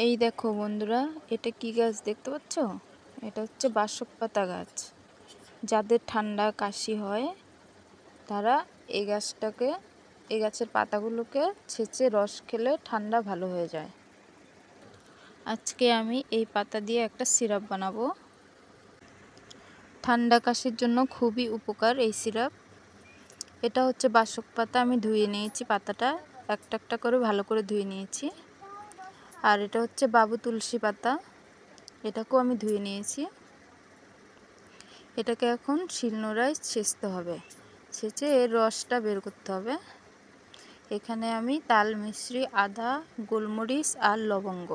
এই দেখো বন্ধুরা, এটা কি গাছ দেখতে পাচ্ছ? এটা হচ্ছে বাসক পাতা গাছ। যাদের ঠান্ডা কাশি হয় তারা এই গাছের পাতাগুলোকে ছেঁচে রস খেলে ঠান্ডা ভালো হয়ে যায়। আজকে আমি এই পাতা দিয়ে একটা সিরাপ বানাবো। ঠান্ডা কাশির জন্য খুবই উপকার এই সিরাপ। এটা হচ্ছে বাসক পাতা, আমি ধুয়ে নিয়েছি পাতাটা, একটা একটা করে ভালো করে ধুয়ে নিয়েছি। আর এটা হচ্ছে বাবু তুলসী পাতা, এটাকেও আমি ধুয়ে নিয়েছি। এটাকে এখন শিলনোড়ায় ছেঁচতে হবে, ছেঁচে এর রসটা বের করতে হবে। এখানে আমি তাল মিছরি, আদা, গোলমরিচ আর লবঙ্গ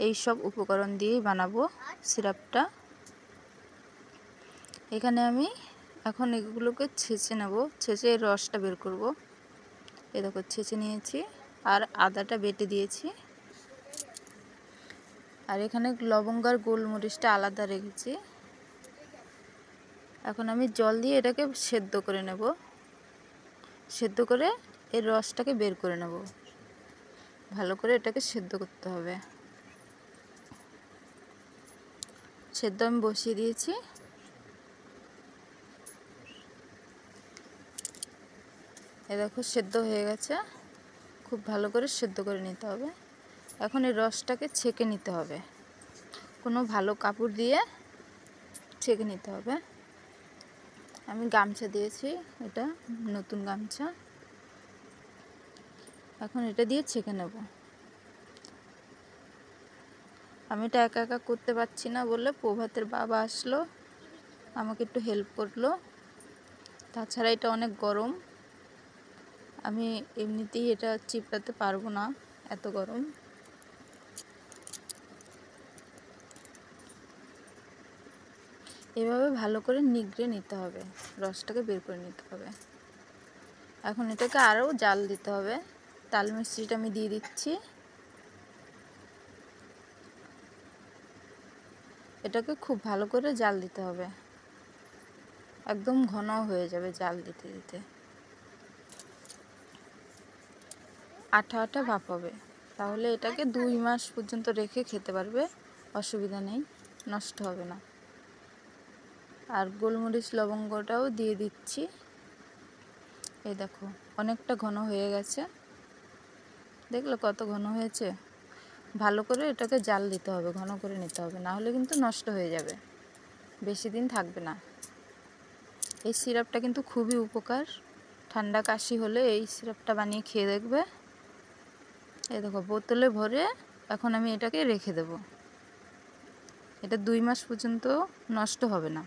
এই সব উপকরণ দিয়েই বানাবো সিরাপটা। এখানে আমি এখন এগুলোকে ছেঁচে নেব, ছেঁচে এর রসটা বের করব। এ দেখো ছেঁচে নিয়েছি, আর আদাটা বেটে দিয়েছি। আর এখানে লবঙ্গ আর গোলমরিচটা আলাদা রেখেছি। এখন আমি জল দিয়ে এটাকে সেদ্ধ করে নেব, সেদ্ধ করে এর রসটাকে বের করে নেব। ভালো করে এটাকে সেদ্ধ করতে হবে। সেদ্ধ আমি বসিয়ে দিয়েছি। এ দেখো সেদ্ধ হয়ে গেছে, খুব ভালো করে সেদ্ধ করে নিতে হবে। এখন এই রসটাকে ছেঁকে নিতে হবে, কোনো ভালো কাপড় দিয়ে ছেঁকে নিতে হবে। আমি গামছা দিয়েছি, এটা নতুন গামছা। এখন এটা দিয়ে ছেঁকে নেব। আমি এটা একা একা করতে পারছি না বলে প্রভাতের বাবা আসলো, আমাকে একটু হেল্প করলো। তাছাড়া এটা অনেক গরম, আমি এমনিতেই এটা চিপড়াতে পারবো না, এত গরম। এভাবে ভালো করে নিগড়ে নিতে হবে, রসটাকে বের করে নিতে হবে। এখন এটাকে আরও জাল দিতে হবে। তাল মিছরিটা আমি দিয়ে দিচ্ছি। এটাকে খুব ভালো করে জাল দিতে হবে, একদম ঘন হয়ে যাবে জাল দিতে দিতে। আঠা আঠা ভাপ হবে, তাহলে এটাকে 2 মাস পর্যন্ত রেখে খেতে পারবে, অসুবিধা নেই, নষ্ট হবে না। আর গোলমরিচ লবঙ্গটাও দিয়ে দিচ্ছি। এই দেখো অনেকটা ঘন হয়ে গেছে, দেখলে কত ঘন হয়েছে। ভালো করে এটাকে জাল দিতে হবে, ঘন করে নিতে হবে, না হলে কিন্তু নষ্ট হয়ে যাবে, বেশি দিন থাকবে না। এই সিরাপটা কিন্তু খুবই উপকার, ঠান্ডা কাশি হলে এই সিরাপটা বানিয়ে খেয়ে দেখবে। এই দেখো বোতলে ভরে এখন আমি এটাকে রেখে দেব, এটা 2 মাস পর্যন্ত নষ্ট হবে না।